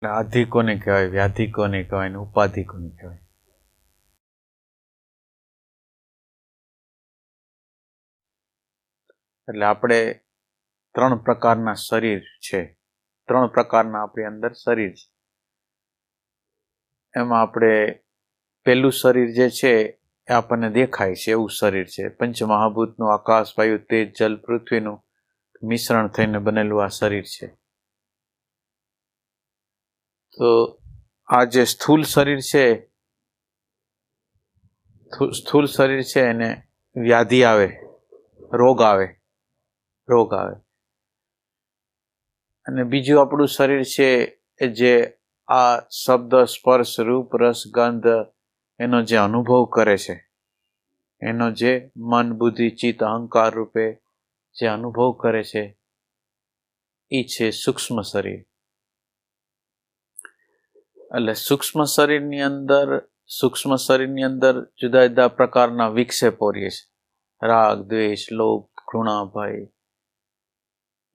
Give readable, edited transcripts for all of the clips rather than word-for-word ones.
આધિ કોને કહેવાય, વ્યાધિ કોને કહેવાય ને ઉપાધિ કોને કહેવાય? એટલે આપણે ત્રણ પ્રકારના શરીર છે, ત્રણ પ્રકારના આપણી અંદર શરીર છે. એમાં આપણે પહેલું શરીર જે છે એ આપણને દેખાય છે એવું શરીર છે. પંચમહાભૂતનું, આકાશ, વાયુ, તેજ, જલ, પૃથ્વીનું મિશ્રણ થઈને બનેલું આ શરીર છે. તો આ જે સ્થૂલ શરીર છે, સ્થૂલ શરીર છે એને વ્યાધિ આવે, રોગ આવે. અને બીજું આપણું શરીર છે જે આ શબ્દ, સ્પર્શ, રૂપ, રસ, ગંધ એનો જે અનુભવ કરે છે, એનો જે મન, બુદ્ધિ, ચિત્ત, અહંકાર રૂપે જે અનુભવ કરે છે એ છે સૂક્ષ્મ શરીર. એટલે સૂક્ષ્મ શરીરની અંદર જુદા જુદા પ્રકારના વિક્ષેપો રહે છે. રાગ, દ્વેષ, લોભ, ઘૃણા, ભય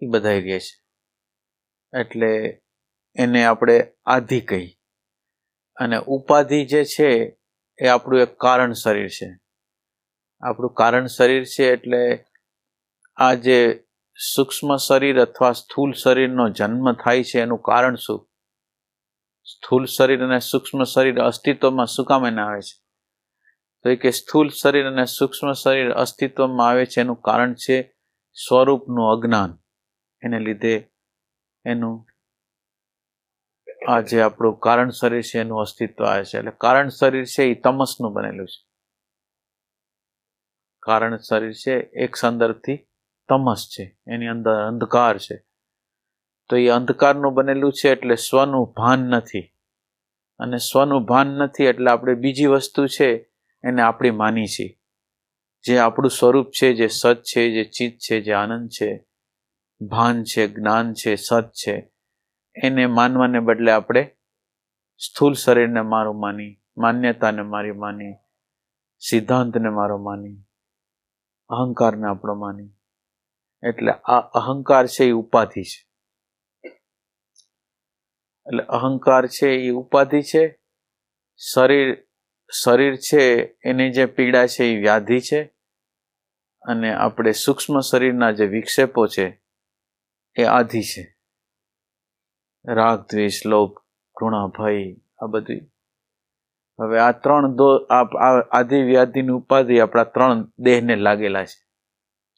એ બધા રહે છે. એટલે એને આપણે આધિ કહી. અને ઉપાધિ જે છે એ આપણું એક કારણ શરીર છે. આપણું કારણ શરીર છે એટલે આ જે સૂક્ષ્મ શરીર અથવા સ્થૂલ શરીરનો જન્મ થાય છે એનું કારણ શું? સ્થૂલ શરીર અને સૂક્ષ્મ શરીર અસ્તિત્વમાં શું કામ એને આવે છે? તો એ કે સ્થૂલ શરીર અને સૂક્ષ્મ શરીર અસ્તિત્વમાં આવે છે એનું કારણ છે સ્વરૂપનું અજ્ઞાન. એને લીધે એનું આ જે આપણું કારણ શરીર છે એનું અસ્તિત્વ આવે છે. એટલે કારણ શરીર છે એ તમસનું બનેલું છે. કારણ શરીર છે એક સંદર્ભથી તમસ છે, એની અંદર અંધકાર છે. તો એ અંધકારનું બનેલું છે એટલે સ્વનું ભાન નથી. અને સ્વનું ભાન નથી એટલે આપણે બીજી વસ્તુ છે એને આપણી માની છીએ. જે આપણું સ્વરૂપ છે, જે સત છે, જે ચિત્ત છે, જે આનંદ છે, ભાન છે, જ્ઞાન છે, સત છે, એને માનવાને બદલે આપણે સ્થૂલ શરીરને મારું માની, માન્યતાને મારી માની, સિદ્ધાંતને મારો માની, અહંકારને આપણો માની. એટલે આ અહંકાર છે એ ઉપાધિ છે. એટલે અહંકાર છે એ ઉપાધિ છે. શરીર છે એની જે પીડા છે એ વ્યાધિ છે. અને આપણે સૂક્ષ્મ શરીરના જે વિક્ષેપો છે એ આધિ છે. રાગ, દ્વેષ, લોભ, ઘૃણા, ભય આ બધું. હવે આ ત્રણ આધિ, વ્યાધિ ની ઉપાધિ આપણા ત્રણ દેહને લાગેલા છે.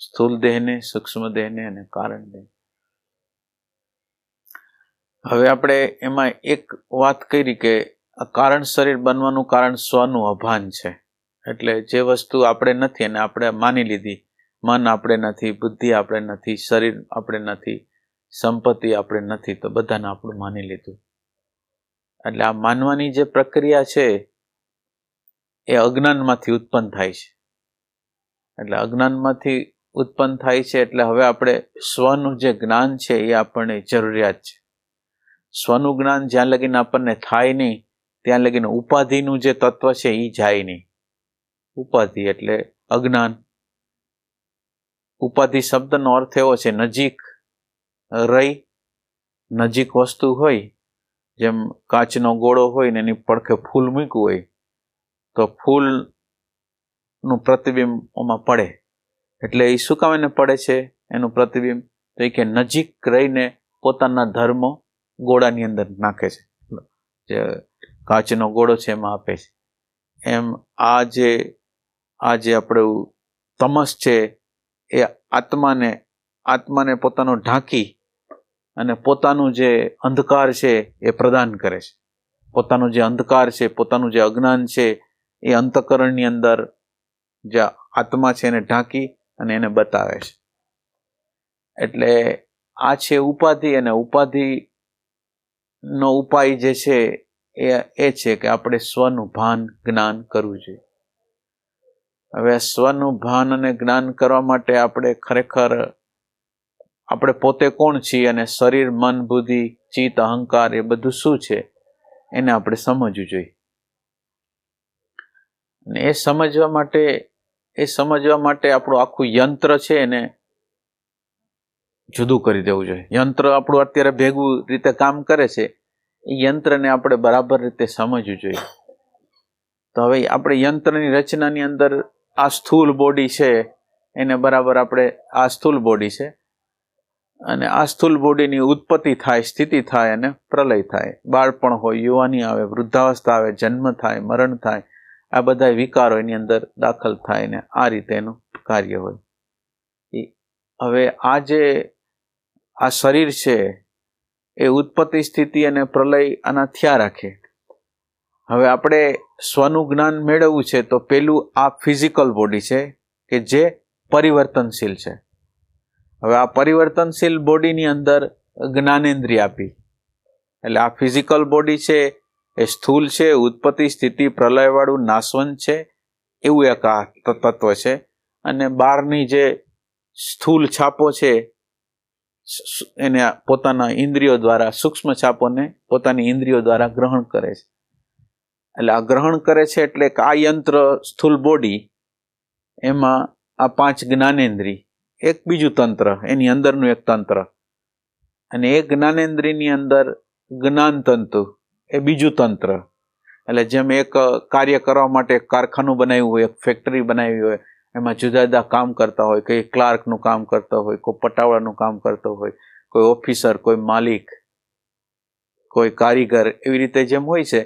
સ્થૂલ દેહને, સૂક્ષ્મ દેહને અને કારણ દેહ. હવે આપણે એમાં એક વાત કરી કે આ કારણ શરીર બનવાનું કારણ સ્વનું અભાન છે. એટલે જે વસ્તુ આપણે નથી એને આપણે માની લીધી. મન આપણે નથી, બુદ્ધિ આપણે નથી, શરીર આપણે નથી, સંપત્તિ આપણે નથી, તો બધાને આપણું માની લીધું. એટલે આ માનવાની જે પ્રક્રિયા છે એ અજ્ઞાનમાંથી ઉત્પન્ન થાય છે. એટલે અજ્ઞાનમાંથી ઉત્પન્ન થાય છે એટલે હવે આપણે સ્વનું જે જ્ઞાન છે એ આપણને જરૂરિયાત છે. સ્વનું જ્ઞાન જ્યાં લગીને આપણને થાય નહીં ત્યાં લગીને ઉપાધિનું જે તત્વ છે એ જાય નહીં. ઉપાધિ એટલે અજ્ઞાન. ઉપાધિ શબ્દનો અર્થ એવો છે નજીક રહી. નજીક વસ્તુ હોય, જેમ કાચનો ગોળો હોય ને એની પડખે ફૂલ મૂક્યું હોય તો ફૂલનું પ્રતિબિંબ એમાં પડે. એટલે એ શું કામ એને પડે છે એનું પ્રતિબિંબ? તો એ કે નજીક રહીને પોતાના ધર્મો ગોળાની અંદર નાખે છે. જે કાચનો ગોળો છે એમાં આપે છે. એમ આ જે આપણું તમસ છે એ આત્માને પોતાનો ઢાંકી અને પોતાનું જે અંધકાર છે એ પ્રદાન કરે છે. પોતાનું જે અંધકાર છે, પોતાનું જે અજ્ઞાન છે એ અંતઃકરણની અંદર જે આત્મા છે એને ઢાંકી અને એને બતાવે છે. એટલે આ છે ઉપાધિ. અને ઉપાધિનો ઉપાય જે છે એ છે કે આપણે સ્વનું ભાન, જ્ઞાન કરવું જોઈએ. હવે સ્વનું ભાન અને જ્ઞાન કરવા માટે આપણે ખરેખર આપણે પોતે કોણ છીએ અને શરીર, મન, બુદ્ધિ, ચિત્ત, અહંકાર એ બધું શું છે એને આપણે સમજવું જોઈએ. અને એ સમજવા માટે આપણું આખું યંત્ર છે એને જુદું કરી દેવું જોઈએ. યંત્ર આપણું અત્યારે ભેગું રીતે કામ કરે છે એ યંત્રને આપણે બરાબર રીતે સમજવું જોઈએ. તો હવે આપણે યંત્રની રચનાની અંદર આ સ્થૂળ બોડી છે એને બરાબર આપણે આ સ્થૂળ બોડી છે અને આ સ્થૂળ બોડીની ઉત્પત્તિ થાય, સ્થિતિ થાય અને પ્રલય થાય. બાળપણ હોય, યુવાની આવે, વૃદ્ધાવસ્થા આવે, જન્મ થાય, મરણ થાય, આ બધા વિકારો એની અંદર દાખલ થાય ને આ રીતે એનું કાર્ય હોય. હવે આ જે આ શરીર છે એ ઉત્પત્તિ, સ્થિતિ અને પ્રલય આના થયા રાખે. હવે આપણે સ્વનું જ્ઞાન મેળવવું છે તો પેલું આ ફિઝિકલ બોડી છે કે જે પરિવર્તનશીલ છે. હવે આ પરિવર્તનશીલ બોડીની અંદર જ્ઞાનેન્દ્રિય આપી. એટલે આ ફિઝિકલ બોડી છે એ સ્થૂલ છે, ઉત્પત્તિ, સ્થિતિ, પ્રલયવાળું, નાશવંત છે, એવું એક આ તત્વ છે. અને બહારની જે સ્થૂલ છાપો છે એને પોતાના ઇન્દ્રિયો દ્વારા, સૂક્ષ્મ છાપોને પોતાની ઇન્દ્રિયો દ્વારા ગ્રહણ કરે છે. એટલે આ ગ્રહણ કરે છે એટલે કે આ યંત્ર સ્થૂલ બોડી, એમાં આ 5 જ્ઞાનેન્દ્રિય, એક બીજું તંત્ર, એની અંદરનું એક તંત્ર, અને એ જ્ઞાનેન્દ્રિયની અંદર જ્ઞાન તંતુ, એ બીજું તંત્ર. એટલે જેમ એક કાર્ય કરવા માટે એક કારખાનું બનાવ્યું હોય, એક ફેક્ટરી બનાવી હોય, એમાં જુદા જુદા કામ કરતા હોય, કોઈ ક્લાર્કનું કામ કરતો હોય, કોઈ પટાવાળાનું કામ કરતો હોય, કોઈ ઓફિસર, કોઈ માલિક, કોઈ કારીગર, એવી રીતે જેમ હોય છે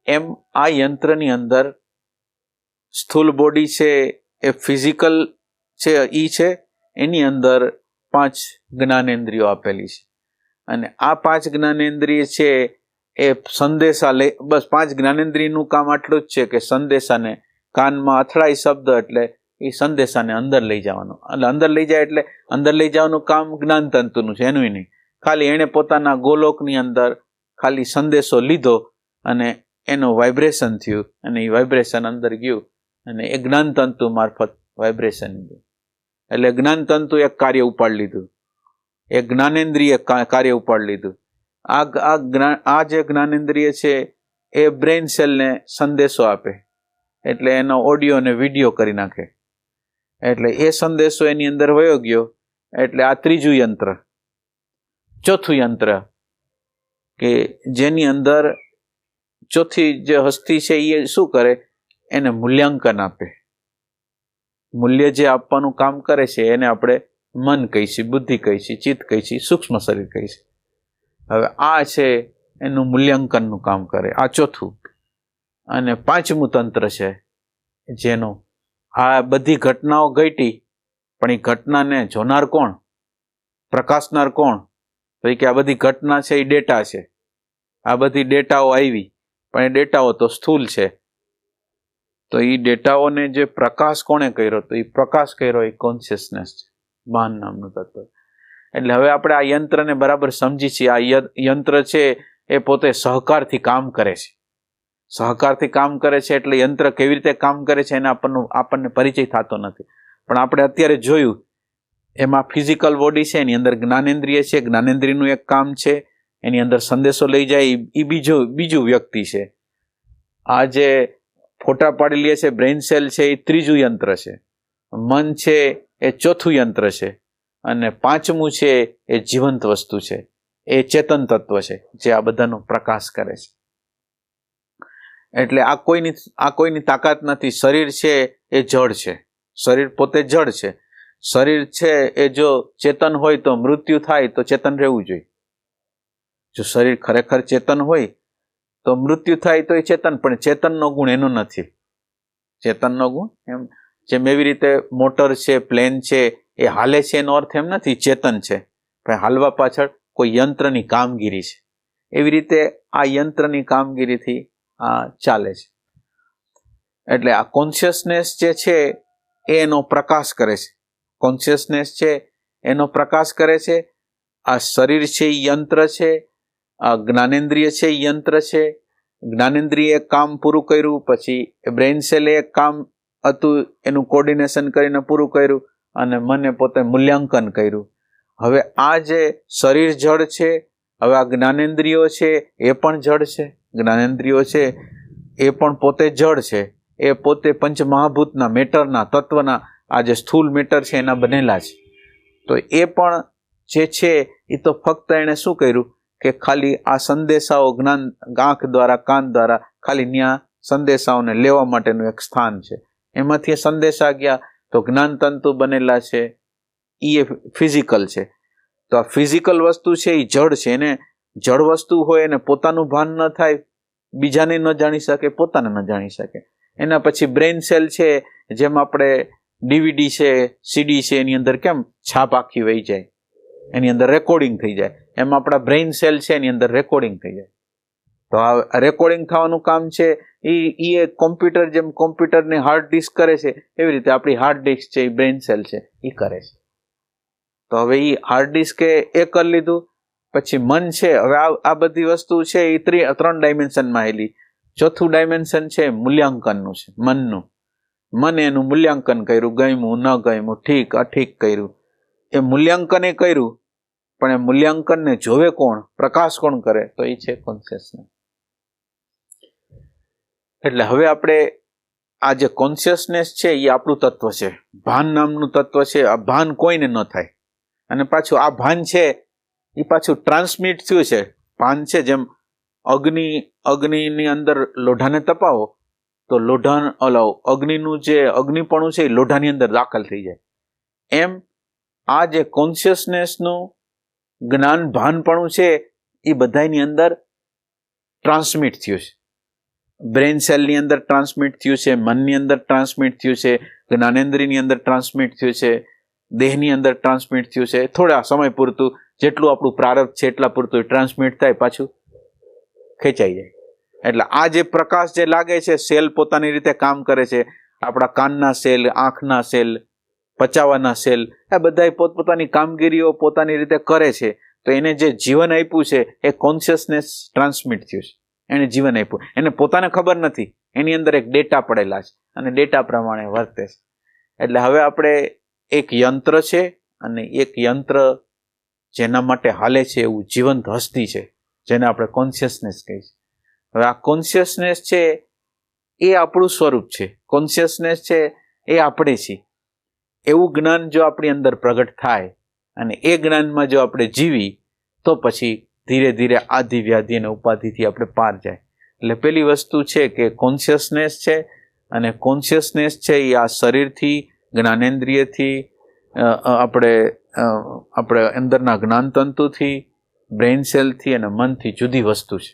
એમ આ યંત્રની અંદર સ્થૂળ બોડી છે એ ફિઝિકલ છે, ઈ છે, એની અંદર 5 જ્ઞાનેન્દ્રિયો આપેલી છે. અને આ 5 જ્ઞાનેન્દ્રિય છે એ સંદેશા લઈ, બસ 5 જ્ઞાનેન્દ્રિયનું કામ આટલું જ છે કે સંદેશાને કાનમાં અથડાય શબ્દ એટલે એ સંદેશાને અંદર લઈ જવાનું. એટલે અંદર લઈ જાય એટલે અંદર લઈ જવાનું કામ જ્ઞાન તંતુનું છે, એનું નહીં. ખાલી એણે પોતાના ગોલોકની અંદર ખાલી સંદેશો લીધો અને એનું વાઇબ્રેશન થયું અને એ વાઇબ્રેશન અંદર ગયું અને એ જ્ઞાન તંતુ મારફત વાઇબ્રેશન ગયું. એટલે જ્ઞાન તંતુ એક કાર્ય ઉપાડી લીધું, એક જ્ઞાનેન્દ્રિય કાર્ય ઉપાડી લીધું. આ જે જ્ઞાનેન્દ્રિય છે એ બ્રેઇન સેલને સંદેશો આપે, એટલે એનો ઓડિયો અને વિડીયો કરી નાખે. એટલે એ સંદેશો એની અંદર વયો ગયો એટલે આ ત્રીજું યંત્ર. ચોથું યંત્ર કે જેની અંદર ચોથી જે હસ્તી છે એ શું કરે, એને મૂલ્યાંકન આપે. મૂલ્ય જે આપવાનું કામ કરે છે એને આપણે મન કહીશું, બુદ્ધિ કહીશું, ચિત્ત કહીશું, સૂક્ષ્મ શરીર કહીશું. હવે આ છે એનું મૂલ્યાંકનનું કામ કરે, આ ચોથું. અને 5મું તંત્ર છે જેનું આ બધી ઘટનાઓ ઘટી, પણ એ ઘટનાને જોનાર કોણ, પ્રકાશનાર કોણ? તો કે આ બધી ઘટના છે એ ડેટા છે. આ બધી ડેટાઓ આવી, પણ એ ડેટાઓ તો સ્થૂલ છે. તો એ ડેટાઓને જે પ્રકાશ કોણે કર્યો, તો એ પ્રકાશ કર્યો એ કોન્શિયસનેસ છે, ભાન નામનું તત્વ. એટલે હવે આપણે આ યંત્રને બરાબર સમજી છીએ. આ યંત્ર છે એ પોતે સહકારથી કામ કરે છે. સહકારથી કામ કરે છે એટલે યંત્ર કેવી રીતે કામ કરે છે એને આપણને પરિચય થતો નથી. પણ આપણે અત્યારે જોયું એમાં ફિઝિકલ બોડી છે, એની અંદર જ્ઞાનેન્દ્રિય છે, જ્ઞાનેન્દ્રિયનું એક કામ છે, એની અંદર સંદેશો લઈ જાય એ બીજું વ્યક્તિ છે. આ જે ફોટા પાડી લે છે બ્રેઇન સેલ છે એ ત્રીજું યંત્ર છે. મન છે એ ચોથું યંત્ર છે. અને 5મું છે એ જીવંત વસ્તુ છે, એ ચેતન તત્વ છે જે આ બધાનો પ્રકાશ કરે છે. એટલે આ કોઈની તાકાત નથી. શરીર છે એ જડ છે, શરીર પોતે જડ છે. શરીર છે એ જો ચેતન હોય તો મૃત્યુ થાય તો ચેતન રહેવું જોઈએ. જો શરીર ખરેખર ચેતન હોય તો મૃત્યુ થાય તો એ ચેતન, પણ ચેતનનો ગુણ એનો નથી. ચેતનનો ગુણ એમ જેમ એવી રીતે મોટર છે, પ્લેન છે, એ હાલે છે એનો અર્થ એમ નથી ચેતન છે, પણ હાલવા પાછળ કોઈ યંત્રની કામગીરી છે. એવી રીતે આ યંત્રની કામગીરીથી આ ચાલે છે. એટલે આ કોન્શિયસનેસ જે છે એનો પ્રકાશ કરે છે. કોન્શિયસનેસ છે એનો પ્રકાશ કરે છે. આ શરીર છે એ યંત્ર છે, આ જ્ઞાનેન્દ્રિય છે એ યંત્ર છે. જ્ઞાનેન્દ્રિય એક કામ પૂરું કર્યું, પછી બ્રેઇન સેલે એક કામ હતું એનું કોર્ડિનેશન કરીને પૂરું કર્યું, અને મને પોતે મૂલ્યાંકન કર્યું. હવે આ જે શરીર જડ છે, હવે આ જ્ઞાનેન્દ્રિયો છે એ પણ જડ છે. જ્ઞાનેન્દ્રિયો છે એ પણ પોતે જડ છે. એ પોતે પંચમહાભૂતના, મેટરના, તત્વના, આ જે સ્થૂલ મેટર છે એના બનેલા છે. તો એ પણ જે છે એ તો ફક્ત એણે શું કર્યું કે ખાલી આ સંદેશાઓ જ્ઞાન આંખ દ્વારા કાન દ્વારા ખાલી ત્યાં સંદેશાઓને લેવા માટેનું એક સ્થાન છે. એમાંથી સંદેશા ગયા તો જ્ઞાન તંતુ બનેલા છે, એ ફિઝિકલ છે. તો આ ફિઝિકલ વસ્તુ છે એ જડ છે. એને જડ વસ્તુ હોય એને પોતાનું ભાન ન થાય, બીજાને ન જાણી શકે, પોતાને ન જાણી શકે. એના પછી બ્રેઇન સેલ છે, જેમ આપણે DVD છે, CD છે, એની અંદર કેમ છાપ આખી વહી જાય, એની અંદર રેકોર્ડિંગ થઈ જાય, એમ આપણા બ્રેઇન સેલ છે એની અંદર રેકોર્ડિંગ થઈ જાય. તો આ રેકોર્ડિંગ થવાનું કામ છે એ કોમ્પ્યુટર, જેમ કોમ્પ્યુટરને હાર્ડ ડિસ્ક કરે છે એવી રીતે આપણી હાર્ડ ડિસ્ક છે એ બ્રેઇન સેલ છે એ કરે છે. તો હવે એ હાર્ડ ડિસ્ક એ કરી લીધું. પછી મન છે, હવે આ બધી વસ્તુ છે એ 3 ડાયમેન્શનમાં આવેલી. ચોથું ડાયમેન્શન છે મૂલ્યાંકનનું છે, મનનું. મને એનું મૂલ્યાંકન કર્યું, ગમ્યું ન ગમ્યું, ઠીક અઠીક કર્યું. એ મૂલ્યાંકન એ કર્યું, પણ એ મૂલ્યાંકનને જોવે કોણ, પ્રકાશ કોણ કરે, તો એ છે કોન્શિયસનેસ. એટલે હવે આપણે આ જે કોન્શિયસનેસ છે એ આપણું તત્વ છે, ભાન નામનું તત્વ છે. આ ભાન કોઈને ન થાય. અને પાછું આ ભાન છે એ પાછું ટ્રાન્સમિટ થયું છે. ભાન છે જેમ અગ્નિની અંદર લોઢાને તપાવો તો અગ્નિનું જે અગ્નિપણું છે એ લોઢાની અંદર દાખલ થઈ જાય. એમ આ જે કોન્શિયસનેસનું જ્ઞાન ભાનપણું છે એ બધાની અંદર ટ્રાન્સમિટ થયું છે. બ્રેઇન સેલની અંદર ટ્રાન્સમિટ થયું છે, મનની અંદર ટ્રાન્સમિટ થયું છે, જ્ઞાનેન્દ્રિયની અંદર ટ્રાન્સમિટ થયું છે, દેહની અંદર ટ્રાન્સમિટ થયું છે. થોડા સમય પૂરતું જેટલું આપણું પ્રારબ્ધ છે એટલા પૂરતું ટ્રાન્સમિટ થાય, પાછું ખેંચાઈ જાય. એટલે આ જે પ્રકાશ જે લાગે છે, સેલ પોતાની રીતે કામ કરે છે. આપણા કાનના સેલ, આંખના સેલ, પચાવવાના સેલ, આ બધા પોતપોતાની કામગીરીઓ પોતાની રીતે કરે છે. તો એને જે જીવન આપ્યું છે એ કોન્શિયસનેસ ટ્રાન્સમિટ થયું છે. એને જીવન આપ્યું, એને પોતાને ખબર નથી, એની અંદર એક ડેટા પડેલા છે અને ડેટા પ્રમાણે વર્તે છે. એટલે હવે આપણે એક યંત્ર છે અને એક યંત્ર જેના માટે હાલે છે એવું જીવંત હસ્તી છે, જેને આપણે કોન્શિયસનેસ કહીએ છીએ. હવે આ કોન્શિયસનેસ છે એ આપણું સ્વરૂપ છે. કોન્શિયસનેસ છે એ આપણે છીએ. એવું જ્ઞાન જો આપણી અંદર પ્રગટ થાય અને એ જ્ઞાનમાં જો આપણે જીવી તો પછી ધીરે ધીરે આદિ વ્યાધિ અને ઉપાધિથી આપણે પાર જાય. એટલે પેલી વસ્તુ છે કે કોન્શિયસનેસ છે, અને કોન્શિયસનેસ છે એ આ શરીરથી, જ્ઞાનેન્દ્રિયથી, આપણે અંદરના જ્ઞાનતંતુથી, બ્રેઇન સેલથી અને મનથી જુદી વસ્તુ છે.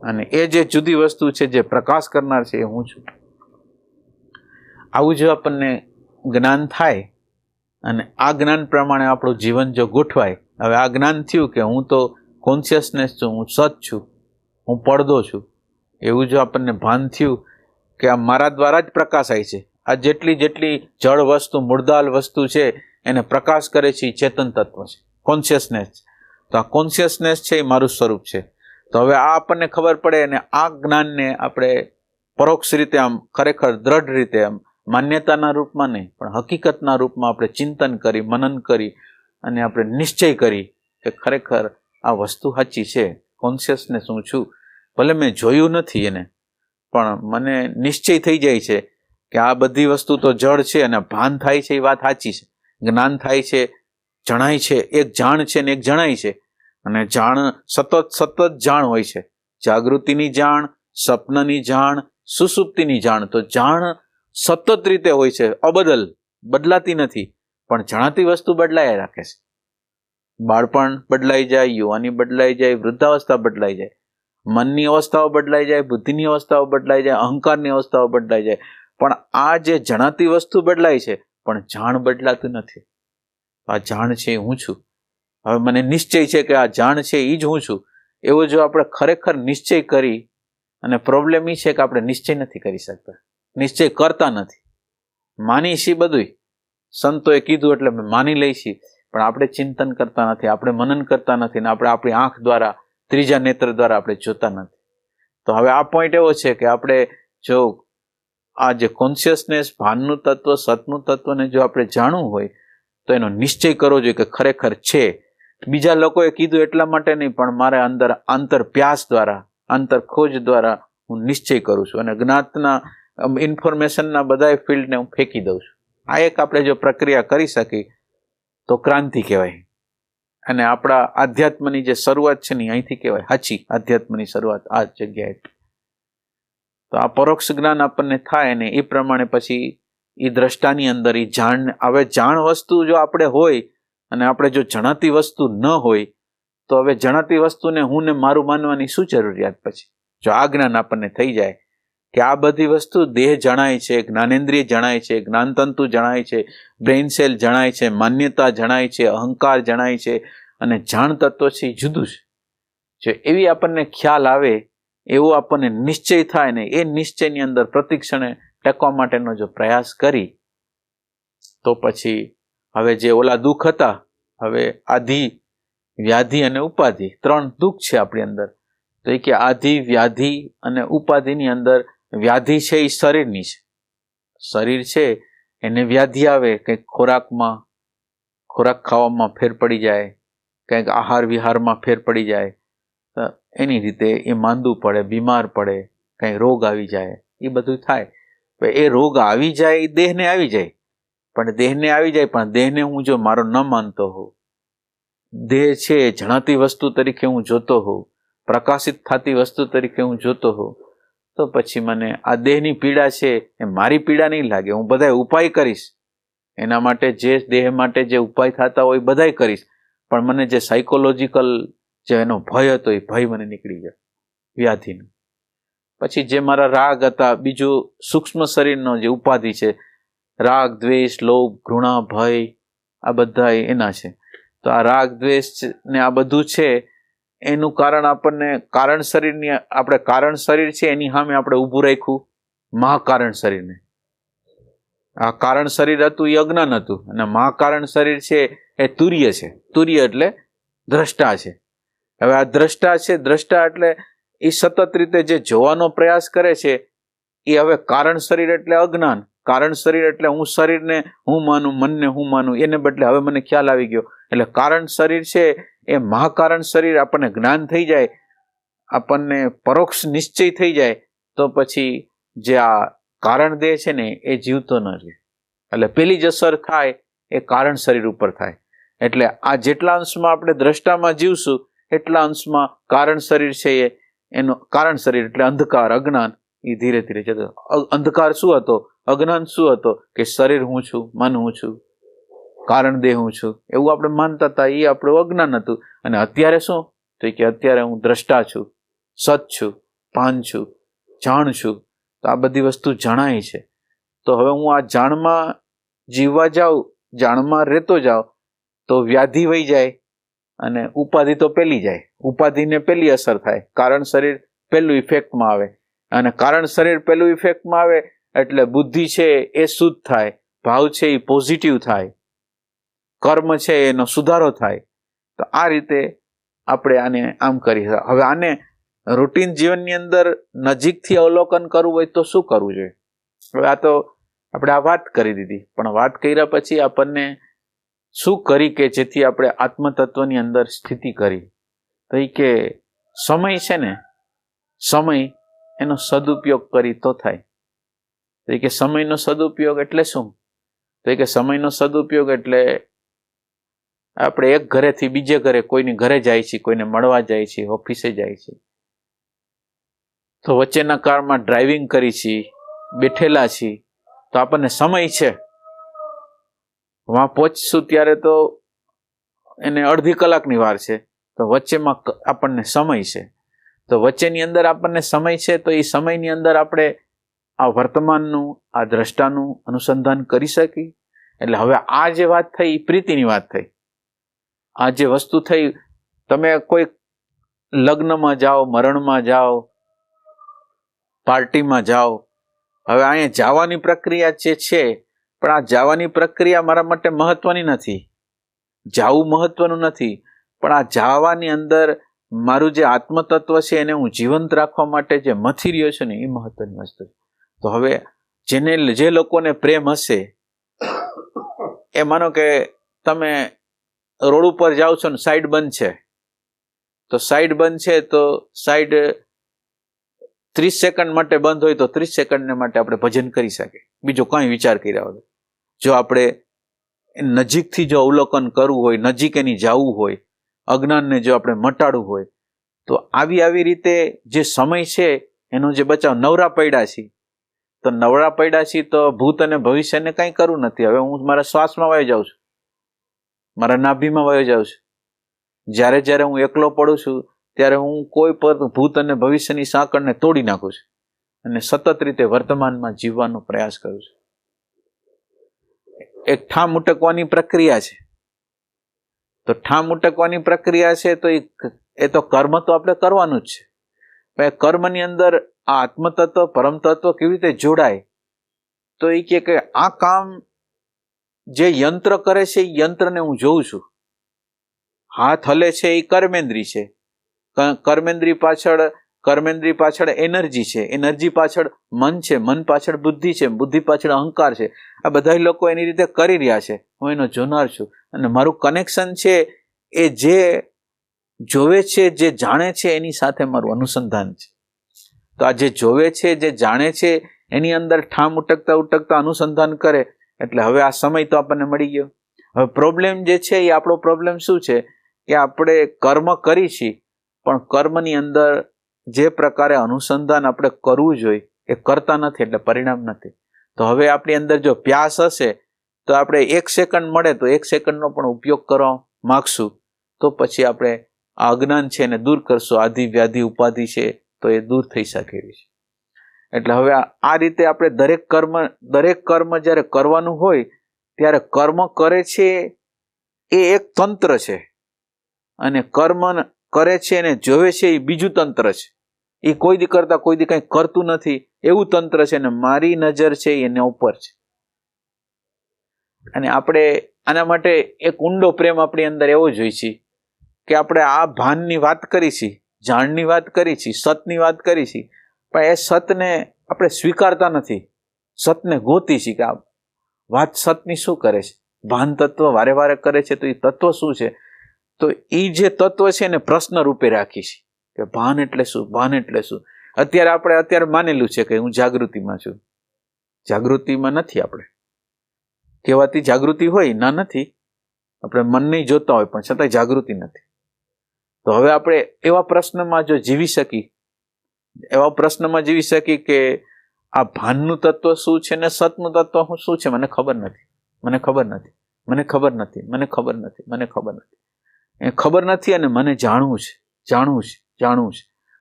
અને એ જે જુદી વસ્તુ છે, જે પ્રકાશ કરનાર છે, એ હું છું. આવું જો આપણને જ્ઞાન થાય અને આ જ્ઞાન પ્રમાણે આપણું જીવન જો ગોઠવાય. હવે આ જ્ઞાન થયું કે હું તો કોન્શિયસનેસ છું, હું સત છું, હું પડદો છું, એવું જો આપણને ભાન થયું કે આ મારા દ્વારા જ પ્રકાશાય છે. આ જેટલી જળ વસ્તુ, મૂળદાલ વસ્તુ છે એને પ્રકાશ કરે છે એ ચેતન તત્વ છે, કોન્શિયસનેસ. તો આ કોન્શિયસનેસ છે એ મારું સ્વરૂપ છે. તો હવે આ આપણને ખબર પડે અને આ જ્ઞાનને આપણે પરોક્ષ રીતે, આમ ખરેખર દ્રઢ રીતે, આમ માન્યતાના રૂપમાં નહીં પણ હકીકતના રૂપમાં આપણે ચિંતન કરી, મનન કરી અને આપણે નિશ્ચય કરી કે ખરેખર આ વસ્તુ સાચી છે. કોન્શિયસનેસ હું છું. ભલે મેં જોયું નથી એને, પણ મને નિશ્ચય થઈ જાય છે કે આ બધી વસ્તુ તો જળ છે અને ભાન થાય છે એ વાત સાચી છે. જ્ઞાન થાય છે, જણાય છે, એક જાણ છે ને એક જણાય છે. અને જાણ સતત જાણ હોય છે. જાગૃતિની જાણ, સ્વપ્નની જાણ, સુસુપ્તિની જાણ. તો જાણ સતત રીતે હોય છે, બદલાતી નથી, પણ જણાતી વસ્તુ બદલાયા રાખે છે. બાળપણ બદલાઈ જાય, યુવાની બદલાઈ જાય, વૃદ્ધાવસ્થા બદલાઈ જાય, મનની અવસ્થાઓ બદલાઈ જાય, બુદ્ધિની અવસ્થાઓ બદલાઈ જાય, અહંકારની અવસ્થાઓ બદલાઈ જાય. પણ આ જે જણાતી વસ્તુ બદલાય છે, પણ જાણ બદલાતું નથી. આ જાણ છે હું છું. હવે મને નિશ્ચય છે કે આ જાણ છે એ જ હું છું. એવો જો આપણે ખરેખર નિશ્ચય કરી, અને પ્રોબ્લેમ એ છે કે આપણે નિશ્ચય નથી કરી શકતા, નિશ્ચય કરતા નથી. માની છીએ બધું, સંતોએ કીધું એટલે માની લઈ છીએ, પણ આપણે ચિંતન કરતા નથી, આપણે મનન કરતા નથી, ને આપણે આપણી આંખ દ્વારા, ત્રીજા નેત્ર દ્વારા આપણે જોતા નથી. તો હવે આ પોઈન્ટ એવો છે કે આપણે જો આ જે કોન્શિયસનેસ, ભાનનું તત્વ, સતનું તત્વને જો આપણે જાણવું હોય તો એનો નિશ્ચય કરવો જોઈએ કે ખરેખર છે. બીજા લોકોએ કીધું એટલા માટે નહીં, પણ મારે અંદર આંતરપ્યાસ દ્વારા, આંતર ખોજ દ્વારા હું નિશ્ચય કરું છું અને જ્ઞાતના ઇન્ફોર્મેશનના બધા ફિલ્ડને હું ફેંકી દઉં છું. આ એક આપણે જો પ્રક્રિયા કરી શકી તો ક્રાંતિ કહેવાય. અને આપણા આધ્યાત્મની જે શરૂઆત છે ને અહીંથી કહેવાય સાચી આધ્યાત્મની શરૂઆત આ જગ્યાએ. તો આ પરોક્ષ જ્ઞાન આપણને થાય ને એ પ્રમાણે પછી એ દ્રષ્ટાની અંદર એ જાણ, હવે જાણ વસ્તુ જો આપણે હોય અને આપણે જો જણાતી વસ્તુ ન હોય તો હવે જણાતી વસ્તુને હું ને મારું માનવાની શું જરૂરિયાત? પછી જો આ જ્ઞાન આપણને થઈ જાય કે આ બધી વસ્તુ દેહ જણાય છે, જ્ઞાનેન્દ્રિય જણાય છે, જ્ઞાનતંતુ જણાય છે, બ્રેઇન સેલ જણાય છે, માન્યતા જણાય છે, અહંકાર જણાય છે અને જાણ તત્વ છે એ જુદું છે. જો એવી આપણને ખ્યાલ આવે, એવો આપણને નિશ્ચય થાય ને એ નિશ્ચયની અંદર પ્રતિક્ષણે ટકવા માટેનો જો પ્રયાસ કરી તો પછી હવે જે ઓલા દુઃખ હતા, હવે આધિ, વ્યાધિ અને ઉપાધિ 3 દુઃખ છે આપણી અંદર. તો એ કે આધિ, વ્યાધિ અને ઉપાધિની અંદર વ્યાધિ છે એ શરીરની છે. શરીર છે એને વ્યાધિ આવે, કંઈક ખોરાકમાં, ખોરાક ખાવામાં ફેર પડી જાય, કંઈક આહાર વિહારમાં ફેર પડી જાય, એની રીતે એ માંદું પડે, બીમાર પડે, કંઈ રોગ આવી જાય, એ બધું થાય. એ રોગ આવી જાય એ દેહને આવી જાય, પણ દેહને આવી જાય પણ દેહને હું જો મારો ન માનતો હોઉં, દેહ છે જણાતી વસ્તુ તરીકે હું જોતો હોઉં, પ્રકાશિત થતી વસ્તુ તરીકે હું જોતો હોઉં, તો પછી મને આ દેહની પીડા છે એ મારી પીડા નહીં લાગે. હું બધાય ઉપાય કરીશ, એના માટે જે દેહ માટે જે ઉપાય થતા હોય બધાય કરીશ, પણ મને જે સાયકોલોજીકલ જે એનો ભય હતો એ ભય મને નીકળી જાય વ્યાધિનો. પછી જે મારા રાગ હતા, બીજું સૂક્ષ્મ શરીરનો જે ઉપાધિ છે, રાગ, દ્વેષ, લોભ, ઘૃણા, ભય, આ બધા એના છે. તો આ રાગ, દ્વેષ ને આ બધું છે એનું કારણ આપણને કારણ શરીરની, આપણે કારણ શરીર છે એની સામે આપણે ઊભું રાખ્યું મહાકારણ શરીરને. આ કારણ શરીર હતું એ અજ્ઞાન હતું અને મહાકારણ શરીર છે એ તુર્ય છે. તુર્ય એટલે દ્રષ્ટા છે. હવે આ દ્રષ્ટા છે, દ્રષ્ટા એટલે એ સતત રીતે જે જોવાનો પ્રયાસ કરે છે એ હવે કારણ શરીર એટલે અજ્ઞાન, કારણ શરીર એટલે હું શરીરને હું માનું, મનને હું માનું, એને બદલે હવે મને ખ્યાલ આવી ગયો એટલે કારણ શરીર છે એ મહાકારણ શરીર આપણને જ્ઞાન થઈ જાય, આપણને પરોક્ષ નિશ્ચય થઈ જાય, તો પછી જે આ કારણ દેહ છે ને એ જીવતો ન રહે. એટલે પેલી જ અસર થાય એ કારણ શરીર ઉપર થાય. એટલે આ જેટલા અંશમાં આપણે દ્રષ્ટામાં જીવશું એટલા અંશમાં કારણ શરીર છે એનો, કારણ શરીર એટલે અંધકાર, અજ્ઞાન, એ ધીરે ધીરે જતો. અંધકાર શું હતો? અજ્ઞાન શું હતો? કે શરીર હું છું, મન હું છું, કારણ દેહ હું છું, એવું આપણે માનતા હતા, એ આપણું અજ્ઞાન હતું. અને અત્યારે શું? તો કે અત્યારે હું દ્રષ્ટા છું, સત છું, ભાન છું, જાણ છું. તો આ બધી વસ્તુ જણાય છે. તો હવે હું આ જાણમાં જીવવા જાઉં, જાણમાં રહેતો જાઉં તો વ્યાધિ વહી જાય અને ઉપાધિ તો પેલી જાય. ઉપાધિને પેલી અસર થાય, કારણ શરીર પેલું ઇફેક્ટમાં આવે અને કારણ શરીર પેલું ઇફેક્ટમાં આવે એટલે બુદ્ધિ છે એ શુદ્ધ થાય, ભાવ છે એ પોઝિટિવ થાય, કર્મ છે એનો સુધારો થાય. તો આ રીતે આપણે આને આમ કરી. હવે આને રૂટીન જીવનની અંદર નજીકથી અવલોકન કરવું હોય તો શું કરવું જોઈએ? હવે આ તો આપણે આ વાત કરી દીધી, પણ વાત કર્યા પછી આપણને શું કરી કે જેથી આપણે આત્મતત્વની અંદર સ્થિતિ કરી? તો એ કે સમય છે ને, સમય એનો સદુપયોગ કરી તો થાય. તો એ કે સમયનો સદુપયોગ એટલે શું? તો એ કે સમયનો સદુપયોગ એટલે આપણે એક ઘરેથી બીજે ઘરે, કોઈની ઘરે જાય છે, કોઈને મળવા જાય છે, ઓફિસે જાય છે, તો વચ્ચેના કારમાં ડ્રાઇવિંગ કરી છે, બેઠેલા છીએ, તો આપણને સમય છે. વહાં પહોંચશું ત્યારે તો એને અડધી કલાકની વાર છે, તો વચ્ચેમાં આપણને સમય છે. તો વચ્ચેની અંદર આપણને સમય છે, તો એ સમયની અંદર આપણે આ વર્તમાનનું, આ દ્રષ્ટાનું અનુસંધાન કરી શકીએ. એટલે હવે આ જે વાત થઈ એ પ્રીતિની વાત થઈ. આ જે વસ્તુ થઈ, તમે કોઈ લગ્નમાં જાઓ, મરણમાં જાઓ, પાર્ટીમાં જાઓ, હવે અહીંયા જવાની પ્રક્રિયા જે છે, પણ આ જવાની પ્રક્રિયા મારા માટે મહત્વની નથી, જાવું મહત્વનું નથી, પણ આ જવાની અંદર મારું જે આત્મતત્વ છે એને હું જીવંત રાખવા માટે જે મથી રહ્યો છે ને એ મહત્વની વસ્તુ. તો હવે જે લોકોને પ્રેમ હશે, એ માનો કે તમે રોડ ઉપર જાઓ છો ને સાઈડ બંધ છે, તો સાઈડ બંધ છે તો સાઈડ 30 સેકન્ડ માટે બંધ હોય તો 30 સેકન્ડને માટે આપણે ભજન કરી શકીએ, બીજો કાંઈ વિચાર કર્યા વગર. જો આપણે નજીકથી જો અવલોકન કરવું હોય, નજીક એની જવું હોય, અજ્ઞાનને જો આપણે મટાડવું હોય તો આવી રીતે જે સમય છે એનો જે બચાવ, નવરા પડ્યા છીએ તો નવરા પડ્યા છીએ તો ભૂત અને ભવિષ્યને કંઈ કરવું નથી. હવે હું મારા શ્વાસમાં વયો જાઉં છું, મારા નાભીમાં વયો જાઉં છું. જ્યારે જ્યારે હું એકલો પડું છું ત્યારે હું કોઈ પણ ભૂત અને ભવિષ્યની સાંકળને તોડી નાખું છું અને સતત રીતે વર્તમાનમાં જીવવાનો પ્રયાસ કરું છું. એક ઠામ ઉટકવાની પ્રક્રિયા છે. તો ઠામ ઉટકવાની પ્રક્રિયા છે તો એ તો કર્મ તો આપણે કરવાનું જ છે. પણ એ કર્મની અંદર આ આત્મતત્વ પરમ તત્વ કેવી રીતે જોડાય? તો એ કે આ કામ જે યંત્ર કરે છે એ યંત્રને હું જોઉં છું. હાથ હલે છે એ કર્મેન્દ્રી છે. કર્મેન્દ્રી પાછળ એનર્જી છે, એનર્જી પાછળ મન છે, મન પાછળ બુદ્ધિ છે, બુદ્ધિ પાછળ અહંકાર છે. આ બધા લોકો એની રીતે કરી રહ્યા છે. હું એનો જોનાર છું અને મારું કનેક્શન છે એ જે જોવે છે, જે જાણે છે એની સાથે મારું અનુસંધાન છે. તો આ જે જોવે છે, જે જાણે છે એની અંદર ઠામ ઉટકતા અનુસંધાન કરે એટલે હવે આ સમય તો આપણને મળી ગયો. હવે પ્રોબ્લેમ જે છે એ આપણો પ્રોબ્લેમ શું છે કે આપણે કર્મ કરી છીએ પણ કર્મની અંદર જે પ્રકારે અનુસંધાન આપણે કરવું જોઈએ એ કરતા નથી એટલે પરિણામ નથી. તો હવે આપણી અંદર જો પ્યાસ હશે તો આપણે 1 સેકન્ડ મળે તો 1 સેકન્ડનો પણ ઉપયોગ કરવા માગશું તો પછી આપણે આ અજ્ઞાન છે એને દૂર કરશું. આધિ વ્યાધિ ઉપાધિ છે તો એ દૂર થઈ શકે છે. એટલે હવે આ રીતે આપણે દરેક કર્મ જ્યારે કરવાનું હોય ત્યારે કર્મ કરે છે એ એક તંત્ર છે અને કર્મ કરે છે અને જોવે છે એ બીજું તંત્ર છે. એ કોઈ દી કરતા કોઈ દી કંઈ કરતું નથી એવું તંત્ર છે અને મારી નજર છે એના ઉપર છે. અને આપણે આના માટે એક ઊંડો પ્રેમ આપણી અંદર એવો જોઈએ છે કે આપણે આ ભાનની વાત કરી છે, જાણની વાત કરી છે, સતની વાત કરી છે, પણ એ સતને આપણે સ્વીકારતા નથી. સતને ગોતી છે કે આ વાત સતની શું કરે છે. ભાન તત્વ વારે વારે કરે છે તો એ તત્વ શું છે? તો એ જે તત્વ છે એને પ્રશ્ન રૂપે રાખી છે કે ભાન એટલે શું, ભાન એટલે શું. અત્યારે માનેલું છે કે હું જાગૃતિમાં છું. જાગૃતિમાં નથી. આપણે કહેવાતી જાગૃતિ હોય ના નથી, આપણે મન નહીં જોતા હોય પણ છતાંય જાગૃતિ નથી. તો હવે આપણે એવા પ્રશ્નમાં જીવી શકી કે આ ભાનનું તત્વ શું છે ને સતનું તત્વ શું છે મને ખબર નથી. એ ખબર નથી અને મને જાણવું છે.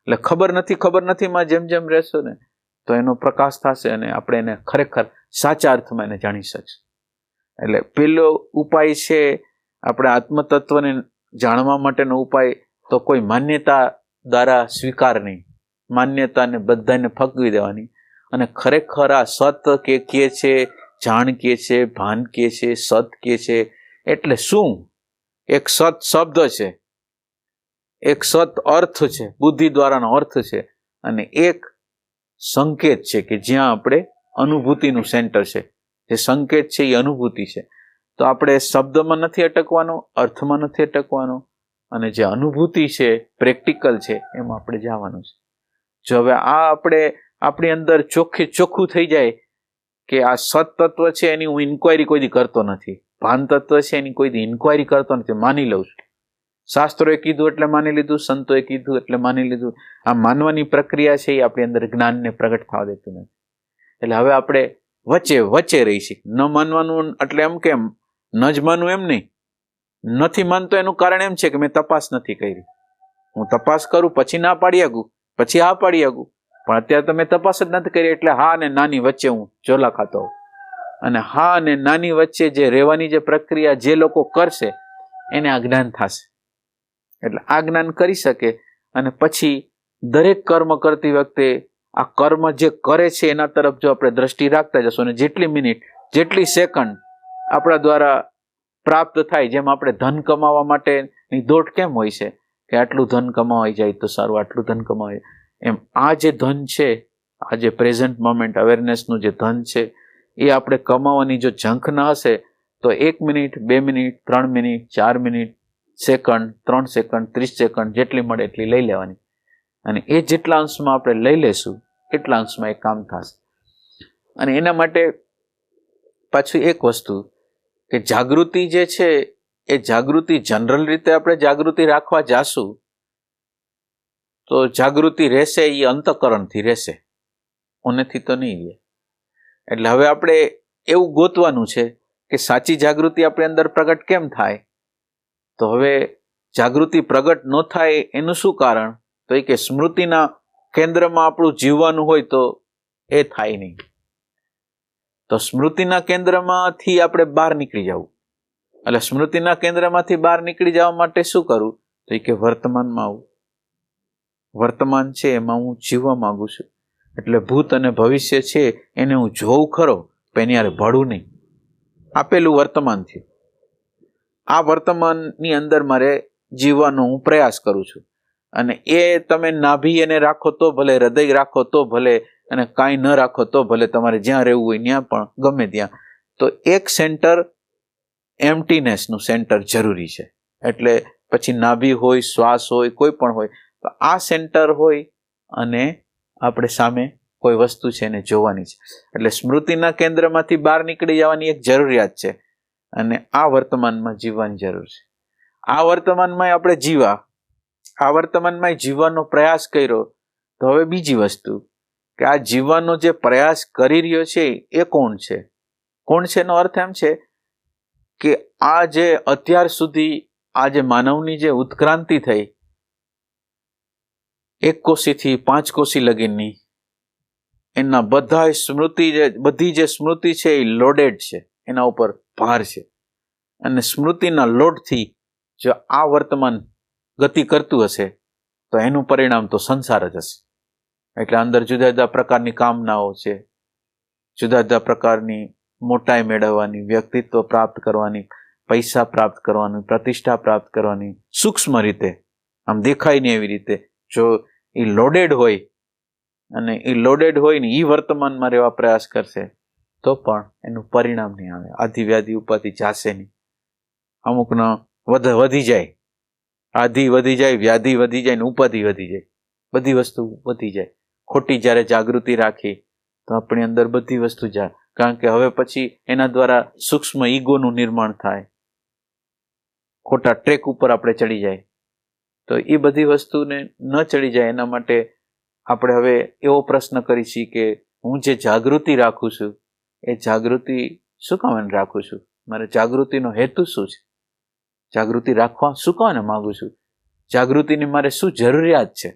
એટલે ખબર નથી માં જેમ જેમ રહેશો ને તો એનો પ્રકાશ થશે અને આપણે એને ખરેખર સાચા અર્થમાં એને જાણી શકશું. એટલે પેલો ઉપાય છે આપણે આત્મતત્વને જાણવા માટેનો ઉપાય તો કોઈ માન્યતા દ્વારા સ્વીકાર નહીં. માન્યતાને બધાને ફગવી દેવાની અને ખરેખર આ સત કે છે, જાણ કે છે, ભાન કે છે, સત કે છે એટલે શું? એક સત શબ્દ છે, એક સત અર્થ છે, બુદ્ધિ દ્વારાનો અર્થ છે અને એક સંકેત છે કે જ્યાં આપણે અનુભૂતિનું સેન્ટર છે. જે સંકેત છે એ અનુભૂતિ છે. તો આપણે શબ્દમાં નથી અટકવાનું, અર્થમાં નથી અટકવાનું અને જે અનુભૂતિ છે, પ્રેક્ટિકલ છે એમાં આપણે જવાનું છે. જો હવે આ આપણે આપણી અંદર ચોખ્ખું થઈ જાય કે આ સત તત્વ છે એની હું ઇન્ક્વાયરી કોઈ દી કરતો નથી, ભાન તત્વ છે એની કોઈ દી ઇન્ક્વાયરી કરતો નથી, માની લઉં છું. શાસ્ત્રોએ કીધું એટલે માની લીધું, સંતોએ કીધું એટલે માની લીધું. આ માનવાની પ્રક્રિયા છે એ આપણી અંદર જ્ઞાનને પ્રગટ થવા દેતું નથી. એટલે હવે આપણે વચ્ચે રહી છીએ. ન માનવાનું એટલે એમ કેમ, ન જ માનવું એમ નહીં. નથી માનતો એનું કારણ એમ છે કે મેં તપાસ નથી કરી. હું તપાસ કરું પછી ના પાડી શકું, પછી હા પાડી શકું, પણ અત્યારે તો મેં તપાસ જ નથી કરી એટલે હા અને નાની વચ્ચે હું ઝોલા ખાતો હોઉં. અને હા અને નાની વચ્ચે જે રહેવાની જે પ્રક્રિયા જે લોકો કરશે એને આ જ્ઞાન થશે. એટલે આ જ્ઞાન કરી શકે અને પછી દરેક કર્મ કરતી વખતે આ કર્મ જે કરે છે એના તરફ જો આપણે દ્રષ્ટિ રાખતા જશું અને જેટલી મિનિટ, જેટલી સેકન્ડ આપણા દ્વારા પ્રાપ્ત થાય, જેમ આપણે ધન કમાવા માટેની દોડ કેમ હોય છે કે આટલું ધન કમાવાઈ જાય તો સારું, આટલું ધન કમાવાય, એમ આ જે ધન છે, આ જે પ્રેઝન્ટ મોમેન્ટ અવેરનેસનું જે ધન છે એ આપણે કમાવાની જો ઝંખ ના હશે તો 1 minute, 2 minute, 3 minute, 4 minute, second, 3 second, 30 second જેટલી મળે એટલી લઈ લેવાની અને એ જેટલા અંશમાં આપણે લઈ લેશું એટલા અંશમાં એ કામ થશે. અને એના માટે પાછું એક વસ્તુ કે જાગૃતિ જે છે એ જાગૃતિ જનરલ રીતે આપણે જાગૃતિ રાખવા જાશું તો જાગૃતિ રહેશે એ અંતઃકરણથી રહેશે, ઓનેથી તો નહીં રહે. એટલે હવે આપણે એવું ગોતવાનું છે કે સાચી જાગૃતિ આપણી અંદર પ્રગટ કેમ થાય. તો હવે જાગૃતિ પ્રગટ ન થાય એનું શું કારણ? તો એ કે સ્મૃતિના કેન્દ્રમાં આપણું જીવવાનું હોય તો એ થાય નહીં. તો સ્મૃતિના કેન્દ્રમાંથી આપણે બહાર નીકળી જવું. એટલે સ્મૃતિના કેન્દ્રમાંથી બહાર નીકળી જવા માટે શું કરવું? તો એ કે વર્તમાનમાં આવું. વર્તમાન છે એમાં હું જીવવા માંગુ છું. એટલે ભૂત અને ભવિષ્ય છે એને હું જોઉં ખરો, પણ એની યારે ભળું નહીં. આપેલું વર્તમાન થયું. આ વર્તમાનની અંદર મારે જીવવાનો હું પ્રયાસ કરું છું. અને એ તમે નાભી એને રાખો તો ભલે, હૃદય રાખો તો ભલે, અને કાંઈ ન રાખો તો ભલે, તમારે જ્યાં રહેવું હોય ત્યાં પણ, ગમે ત્યાં. તો એક સેન્ટર એમ્પ્ટીનેસનું સેન્ટર જરૂરી છે. એટલે પછી નાભી હોય, શ્વાસ હોય, કોઈ પણ હોય, તો આ સેન્ટર હોય અને આપણે સામે કોઈ વસ્તુ છે એને જોવાની છે. એટલે સ્મૃતિના કેન્દ્રમાંથી બહાર નીકળી જવાની એક જરૂરિયાત છે અને આ વર્તમાનમાં જીવવાની જરૂર છે. આ વર્તમાનમાં આપણે આ વર્તમાનમાં જીવવાનો પ્રયાસ કર્યો. તો હવે બીજી વસ્તુ કે આ જીવવાનો જે પ્રયાસ કરી રહ્યો છે એ કોણ છે? કોણ છે એનો અર્થ એમ છે કે આ જે અત્યાર સુધી આ જે માનવની જે ઉત્ક્રાંતિ થઈ 1 કોશીથી 5 કોશી લગીનની, એના બધી જે સ્મૃતિ છે એ લોડેડ છે, એના ઉપર ભાર છે. અને સ્મૃતિના લોડથી જો આ વર્તમાન ગતિ કરતું હશે તો એનું પરિણામ તો સંસાર જ હશે. એટલે અંદર જુદા જુદા પ્રકારની કામનાઓ છે, જુદા જુદા પ્રકારની મોટાઈ મેળવવાની, વ્યક્તિત્વ પ્રાપ્ત કરવાની, પૈસા પ્રાપ્ત કરવાની, પ્રતિષ્ઠા પ્રાપ્ત કરવાની, સૂક્ષ્મ રીતે આમ દેખાય ને એવી રીતે. જો એ લોડેડ હોય અને એ લોડેડ હોય ને એ વર્તમાનમાં રહેવા પ્રયાસ કરશે તો પણ એનું પરિણામ નહીં આવે. આધિ વ્યાધિ ઉપાધિ જાશે નહીં. અમુકનો વધી જાય, આધિ વધી જાય, વ્યાધિ વધી જાય ને ઉપાધિ વધી જાય, બધી વસ્તુ વધી જાય. ખોટી જ્યારે જાગૃતિ રાખી તો આપણી અંદર બધી વસ્તુ જાય. કારણ કે હવે પછી એના દ્વારા સૂક્ષ્મ ઈગોનું નિર્માણ થાય, ખોટા ટ્રેક ઉપર આપણે ચડી જાય. તો એ બધી વસ્તુને ન ચડી જાય એના માટે આપણે હવે એવો પ્રશ્ન કરીશું કે હું જે જાગૃતિ રાખું છું એ જાગૃતિ શું કામ રાખું છું? મારે જાગૃતિનો હેતુ શું છે? જાગૃતિ રાખવા શું કામ માંગુ છું? જાગૃતિની મારે શું જરૂરિયાત છે?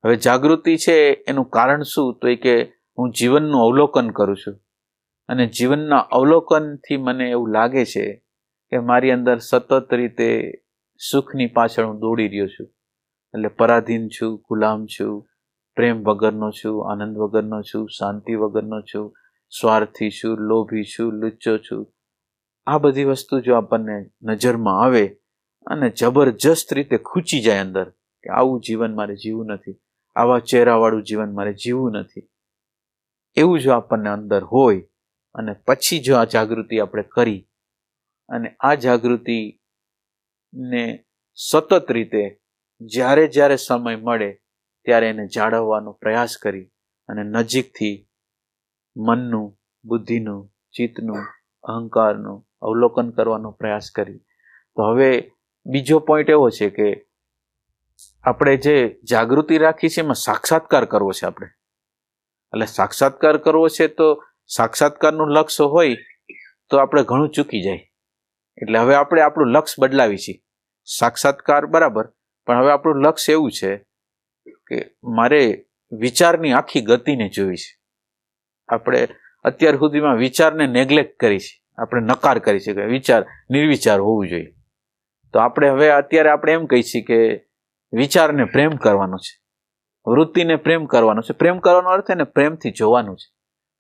હવે જાગૃતિ છે એનું કારણ શું? તો એ કે હું જીવનનું અવલોકન કરું છું અને જીવનના અવલોકનથી મને એવું લાગે છે કે મારી અંદર સતત રીતે સુખની પાછળ હું દોડી રહ્યો છું. એટલે પરાધીન છું, ગુલામ છું, પ્રેમ વગરનો છું, આનંદ વગરનો છું, શાંતિ વગરનો છું, સ્વાર્થી છું, લોભી છું, લુચ્ચો છું. આ બધી વસ્તુ જો આપણને નજરમાં આવે અને જબરજસ્ત રીતે ખૂંચી જાય અંદર કે આવું જીવન મારે જીવવું નથી, આવા ચહેરાવાળું જીવન મારે જીવવું નથી, એવું જો આપણને અંદર હોય અને પછી જો આ જાગૃતિ આપણે કરી અને આ જાગૃતિને સતત રીતે જ્યારે જ્યારે સમય મળે ત્યારે એને જાળવવાનો પ્રયાસ કરી અને નજીકથી મનનું, બુદ્ધિનું, ચિત્તનું, અહંકારનું અવલોકન કરવાનો પ્રયાસ કરી. તો હવે બીજો પોઈન્ટ એવો છે કે આપણે જે જાગૃતિ રાખી છે એમાં સાક્ષાત્કાર કરવો છે આપણે. એટલે સાક્ષાત્કાર કરવો છે તો સાક્ષાત્કારનું લક્ષ્ય હોય તો આપણે ઘણું ચૂકી જાય. એટલે હવે આપણે આપણું લક્ષ્ય બદલાવી છીએ. સાક્ષાત્કાર બરાબર, પણ હવે આપણું લક્ષ્ય એવું છે કે મારે વિચારની આખી ગતિને જોવી છે. આપણે અત્યાર સુધીમાં વિચારને નેગ્લેક્ટ કરી છે, આપણે નકાર કરી છે કે વિચાર નિર્વિચાર હોવું જોઈએ. તો આપણે હવે અત્યારે આપણે એમ કહી છીએ કે વિચારને પ્રેમ કરવાનો છે, વૃત્તિને પ્રેમ કરવાનો છે. પ્રેમ કરવાનો અર્થ એને પ્રેમથી જોવાનું છે,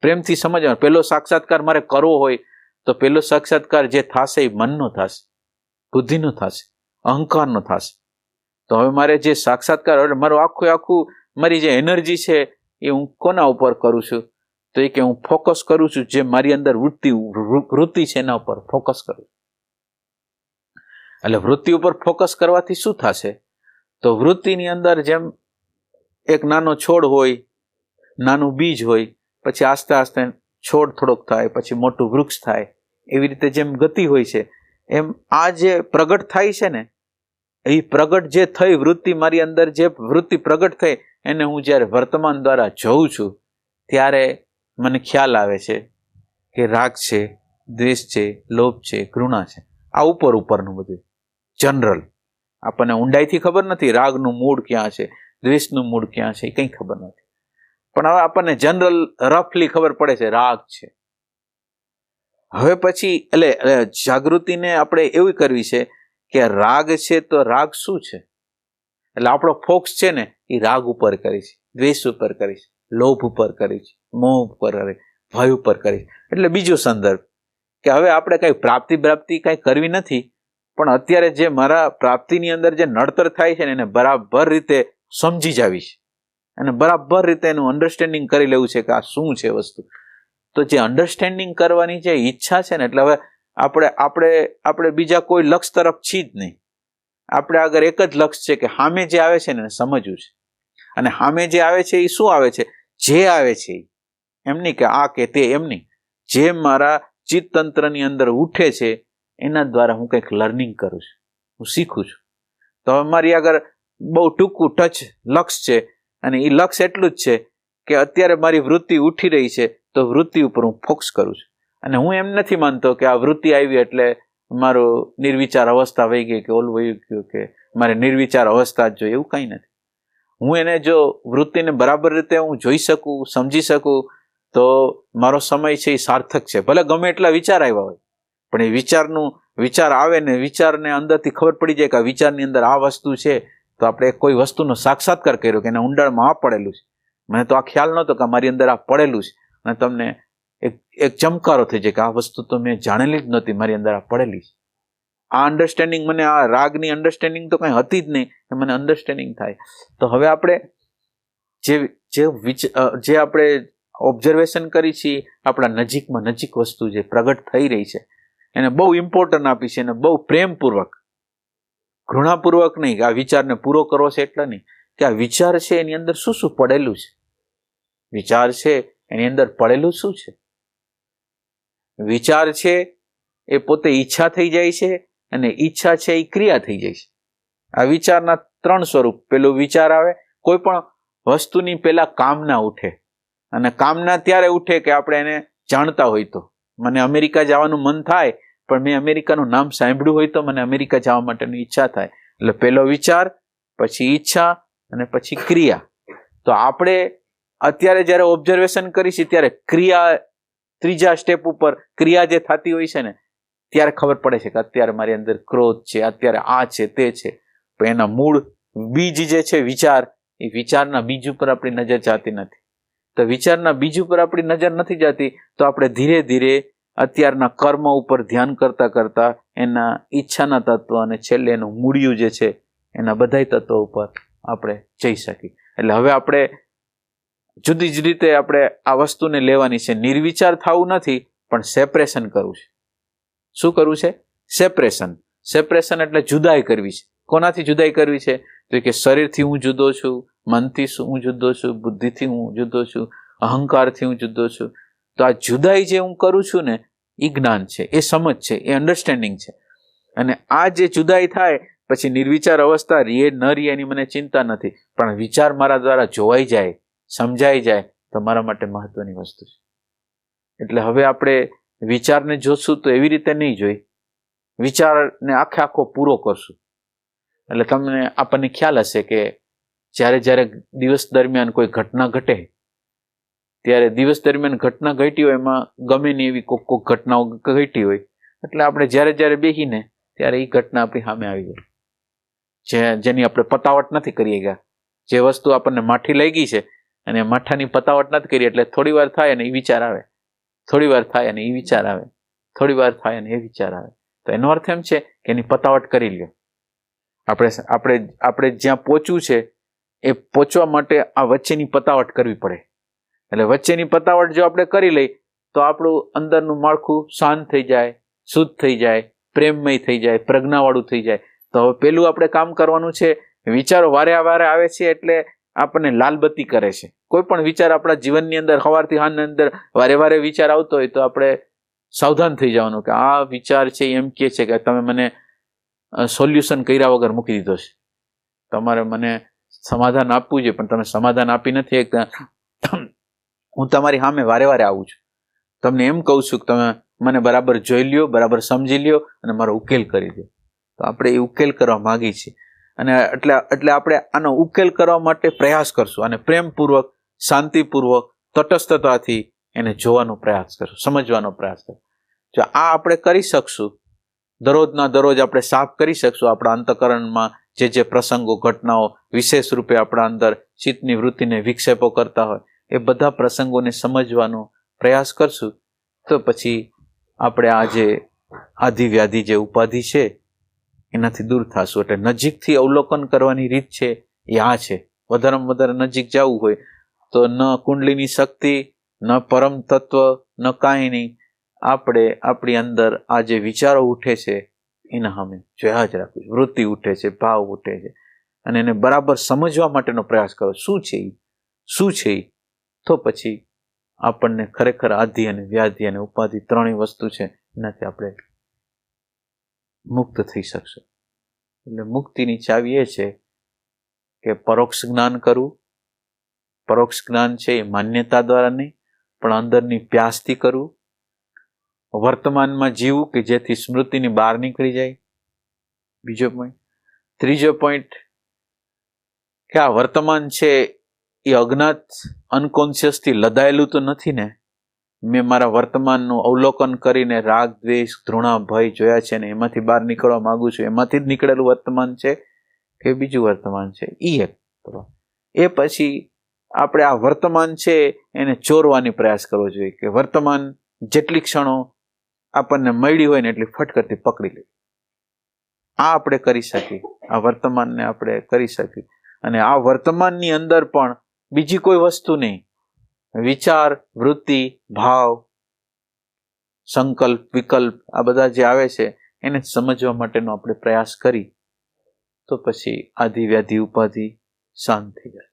પ્રેમથી સમજવાનું. પહેલો સાક્ષાત્કાર મારે કરવો હોય તો પહેલો સાક્ષાત્કાર જે થશે એ મનનો થશે, બુદ્ધિનો થશે, અહંકારનો થશે. તો હવે મારે જે સાક્ષાત્કાર, મારું આખું મારી જે એનર્જી છે એ હું કોના ઉપર કરું છું? તો એ કે હું ફોકસ કરું છું જે મારી અંદર વૃત્તિ છે એના ઉપર ફોકસ કરું. એટલે વૃત્તિ ઉપર ફોકસ કરવાથી શું થશે? તો વૃત્તિની અંદર જેમ એક નાનો છોડ હોય, નાનું બીજ હોય, પછી આસ્તે આસ્તે છોડ થોડોક થાય, પછી મોટું વૃક્ષ થાય. એવી રીતે જેમ ગતિ હોય છે એમ આ જે પ્રગટ થાય છે ને, એ પ્રગટ જે થઈ વૃત્તિ, મારી અંદર જે વૃત્તિ પ્રગટ થઈ, એને હું જ્યારે વર્તમાન દ્વારા જોઉં છું ત્યારે મને ખ્યાલ આવે છે કે રાગ છે, દ્વેષ છે, લોભ છે, ઘૃણા છે. આ ઉપરનું બધું જનરલ, આપણને ઊંડાઈથી ખબર નથી રાગનું મૂળ ક્યાં છે, દ્વેષનું મૂળ ક્યાં છે, એ કંઈ ખબર નથી. પણ હવે આપણને જનરલ રફલી ખબર પડે છે રાગ છે. હવે પછી એટલે જાગૃતિને આપણે એવી કરવી છે કે રાગ છે તો રાગ શું છે, એટલે આપણો ફોકસ છે ને એ રાગ ઉપર કરીશ, દ્વેષ ઉપર કરીશ, લોભ ઉપર કરીશ, મોહ ઉપર કરીશ, ભય ઉપર કરીશ. એટલે બીજો સંદર્ભ કે હવે આપણે કઈ પ્રાપ્તિ કઈ કરવી નથી, પણ અત્યારે જે મારા પ્રાપ્તિની અંદર જે નડતર થાય છે ને એને બરાબર રીતે સમજી જાવીશ અને બરાબર રીતે એનું અન્ડરસ્ટેન્ડિંગ કરી લેવું છે કે આ શું છે વસ્તુ. તો જે અન્ડરસ્ટેન્ડિંગ કરવાની જે ઈચ્છા છે ને, એટલે હવે આપણે બીજા કોઈ લક્ષ્ય તરફ છી જ નહીં. આપણે આગળ એક જ લક્ષ્ય છે કે સામે જે આવે છે ને એને સમજવું છે. અને સામે જે આવે છે એ શું આવે છે, જે આવે છે એમ નહીં કે આ કે તે, એમ નહીં, જે મારા ચિત્તતંત્રની અંદર ઉઠે છે એના દ્વારા હું કંઈક લર્નિંગ કરું છું, હું શીખું છું. તો હવે મારી આગળ બહુ ટૂંકું ટચ લક્ષ્ય છે, અને એ લક્ષ્ય એટલું જ છે કે અત્યારે મારી વૃત્તિ ઉઠી રહી છે તો વૃત્તિ ઉપર હું ફોકસ કરું છું. અને હું એમ નથી માનતો કે આ વૃત્તિ આવી એટલે મારો નિર્વિચાર અવસ્થા વહી ગઈ કે ઓલું વહી ગયું કે મારે નિર્વિચાર અવસ્થા જ જોઈએ, એવું કંઈ નથી. હું એને જો વૃત્તિને બરાબર રીતે હું જોઈ શકું, સમજી શકું, તો મારો સમય છે એ સાર્થક છે. ભલે ગમે એટલા વિચાર આવ્યા હોય, પણ એ વિચાર આવે ને વિચારને અંદરથી ખબર પડી જાય કે આ વિચારની અંદર આ વસ્તુ છે, તો આપણે કોઈ વસ્તુનો સાક્ષાત્કાર કર્યો કે એના ઊંડાણમાં આ પડેલું છે. મને તો આ ખ્યાલ નહોતો કે મારી અંદર આ પડેલું છે, અને તમને એક ચમકારો થઈ જાય કે આ વસ્તુ તો મેં જાણેલી જ નહોતી, મારી અંદર આ પડેલી છે. આ અન્ડરસ્ટેન્ડિંગ, મને આ રાગની અન્ડરસ્ટેન્ડિંગ તો કંઈ હતી જ નહીં, એ મને અન્ડરસ્ટેન્ડિંગ થાય. તો હવે આપણે જે આપણે ઓબ્ઝર્વેશન કરી છીએ, આપણા નજીકમાં નજીક વસ્તુ જે પ્રગટ થઈ રહી છે એને બહુ ઇમ્પોર્ટન્ટ આપી છે, એને બહુ પ્રેમપૂર્વક, ઘૃણાપૂર્વક નહીં કે આ વિચારને પૂરો કરવો છે એટલે નહીં, કે આ વિચાર છે એની અંદર શું શું પડેલું છે, વિચાર છે એની અંદર પડેલું શું છે. વિચાર છે એ પોતે ઈચ્છા થઈ જાય છે, અને ઈચ્છા છે એ ક્રિયા થઈ જાય છે. આ વિચારના 3 સ્વરૂપ. પેલું વિચાર આવે, કોઈ પણ વસ્તુની પહેલા કામના ઉઠે, અને કામના ત્યારે ઉઠે કે આપણે એને જાણતા હોય. તો મને અમેરિકા જવાનું મન થાય, પણ મેં અમેરિકાનું નામ સાંભળ્યું હોય તો મને અમેરિકા જવા માટેની ઈચ્છા થાય. એટલે પહેલો વિચાર, પછી ઈચ્છા, અને પછી ક્રિયા. તો આપણે અત્યારે જ્યારે ઓબ્ઝર્વેશન કરીશું ત્યારે ક્રિયા, ત્રીજા સ્ટેપ ઉપર ક્રિયા જે થતી હોય છે ને, ત્યારે ખબર પડે છે કે અત્યારે મારી અંદર ક્રોધ છે, અત્યારે આ છે તે છે. પણ એના મૂળ બીજ જે છે વિચાર, એ વિચારના બીજ ઉપર આપણી નજર જતી નથી. તો વિચારના બીજ ઉપર આપણી નજર નથી જતી, તો આપણે ધીરે ધીરે અત્યારના કર્મ ઉપર ધ્યાન કરતા કરતા એના ઈચ્છાના તત્વ અને છેલ્લે એનું મૂળિયું જે છે એના બધાય તત્વો ઉપર આપણે જઈ શકીએ. એટલે હવે આપણે જુદી જ રીતે આપણે આ વસ્તુને લેવાની છે. નિર્વિચાર થવું નથી, પણ સેપરેશન કરવું છે. શું કરવું છે? સેપરેશન એટલે જુદાઈ કરવી છે. કોનાથી જુદાઈ કરવી છે? તો કે શરીરથી હું જુદો છું, મનથી હું જુદો છું, બુદ્ધિથી હું જુદો છું, અહંકારથી હું જુદો છું. તો આ જુદાઈ જે હું કરું છું ને, એ જ્ઞાન છે, એ સમજ છે, એ અન્ડરસ્ટેન્ડિંગ છે. અને આ જે જુદાઈ થાય પછી નિર્વિચાર અવસ્થા રીએ ન રીએ એની મને ચિંતા નથી, પણ વિચાર મારા દ્વારા જોવાઈ જાય, સમજાઈ જાય તો મારા માટે મહત્વની વસ્તુ છે. એટલે હવે આપણે વિચારને જોશું તો એવી રીતે નહીં જોઈ, વિચારને આખો પૂરો કરશું. એટલે તમને આપણને ખ્યાલ હશે કે જ્યારે દિવસ દરમિયાન કોઈ ઘટના ઘટે, ત્યારે દિવસ દરમિયાન ઘટના ઘટી હોય, એમાં ગમે નહીં એવી કોઈક ઘટનાઓ ઘટી હોય, એટલે આપણે જ્યારે બેસીને ત્યારે એ ઘટના આપણી સામે આવી જાય, જેની આપણે પતાવટ નથી કરી ગયા. જે વસ્તુ આપણને માઠી લઈ ગઈ છે અને માઠાની પતાવટ નથી કરી, એટલે થોડી વાર થાય અને એ વિચાર આવે, થોડી વાર થાય અને એ વિચાર આવે, થોડી વાર થાય અને એ વિચાર આવે. તો એનો અર્થ એમ છે કે એની પતાવટ કરી લ્યો. આપણે જ્યાં પહોંચવું છે એ પહોંચવા માટે આ વચ્ચેની પતાવટ કરવી પડે. એટલે વચ્ચેની પતાવટ જો આપણે કરી લઈ તો આપણું અંદરનું માળખું શાંત થઈ જાય, શુદ્ધ થઈ જાય, પ્રેમમય થઈ જાય, પ્રજ્ઞાવાળું થઈ જાય. તો હવે પેલું આપણે કામ કરવાનું છે. વિચારો વારે આવે છે એટલે આપણને લાલબત્તી કરે છે. કોઈ પણ વિચાર આપણા જીવનની અંદર સવારથી સાંજની અંદર વારે વિચાર આવતો હોય તો આપણે સાવધાન થઈ જવાનું કે આ વિચાર છે એમ કહે છે કે તમે મને સોલ્યુશન કર્યા વગર મૂકી દીધો છે, તમારે મને સમાધાન આપવું છે પણ તમે સમાધાન આપી નથી. હું તમારી સામે વારે વારે આવું છું, તમને એમ કહું છું કે તમે મને બરાબર જોઈ લ્યો, બરાબર સમજી લ્યો અને મારો ઉકેલ કરી દો. તો આપણે એ ઉકેલ કરવા માંગી છીએ અને એટલે આપણે આનો ઉકેલ કરવા માટે પ્રયાસ કરશું અને પ્રેમપૂર્વક, શાંતિપૂર્વક, તટસ્થતાથી એને જોવાનો પ્રયાસ કરશું, સમજવાનો પ્રયાસ કરશું. જો આ આપણે કરી શકશું, દરરોજના દરરોજ આપણે સાફ કરી શકશું આપણા અંતઃકરણમાં જે પ્રસંગો, ઘટનાઓ વિશેષ રૂપે આપણા અંદર ચિત્તની વૃત્તિને વિક્ષેપો કરતા હોય એ બધા પ્રસંગોને સમજવાનો પ્રયાસ કરશું, તો પછી આપણે આ જે આધિવ્યાધિ જે ઉપાધિ છે એનાથી દૂર થશું. એટલે નજીકથી અવલોકન કરવાની રીત છે એ આ છે. વધારેમાં વધારે નજીક જવું હોય તો ન કુંડલીની શક્તિ, ન પરમ તત્વ, ન કાંઈ નહીં, આપણે આપણી અંદર આ જે વિચારો ઉઠે છે એના સામે જોયા જ રાખવું. વૃત્તિ ઉઠે છે, ભાવ ઉઠે છે અને એને બરાબર સમજવા માટેનો પ્રયાસ કરો. શું છે એ? તો પછી આપણને ખરેખર આધિ અને વ્યાધિ અને ઉપાધિ ત્રણેય વસ્તુ છે એનાથી આપણે મુક્ત થઈ શકશું. એટલે મુક્તિની ચાવી એ છે કે પરોક્ષ જ્ઞાન કરવું. પરોક્ષ જ્ઞાન છે એ માન્યતા દ્વારા નહીં પણ અંદરની પ્યાસથી કરવું. વર્તમાનમાં જીવવું કે જેથી સ્મૃતિની બહાર નીકળી જાય. બીજો પોઈન્ટ. ત્રીજો પોઈન્ટ કે આ વર્તમાન છે એ અજ્ઞાત અનકોન્શિયસથી લદાયેલું તો નથી ને. મેં મારા વર્તમાનનું અવલોકન કરીને રાગ, દ્વેષ, ઘૃણા, ભય જોયા છે ને એમાંથી બહાર નીકળવા માંગુ છું. એમાંથી જ નીકળેલું વર્તમાન છે કે બીજું વર્તમાન છે એ એક. એ પછી આપણે આ વર્તમાન છે એને ચોરવાની પ્રયાસ કરવો જોઈએ કે વર્તમાન જેટલી ક્ષણો આપણને મળી હોય ને એટલી ફટકરથી પકડી લે. આ આપણે કરી શકીએ, આ વર્તમાનને આપણે કરી શકીએ. અને આ વર્તમાનની અંદર પણ બીજી કોઈ વસ્તુ નહીં, વિચાર, વૃત્તિ, ભાવ, સંકલ્પ, વિકલ્પ આ બધા જે આવે છે એને સમજવા માટેનો આપણે પ્રયાસ કરી તો પછી આધિ વ્યાધિ ઉપાધિ શાંત થઈ જશે.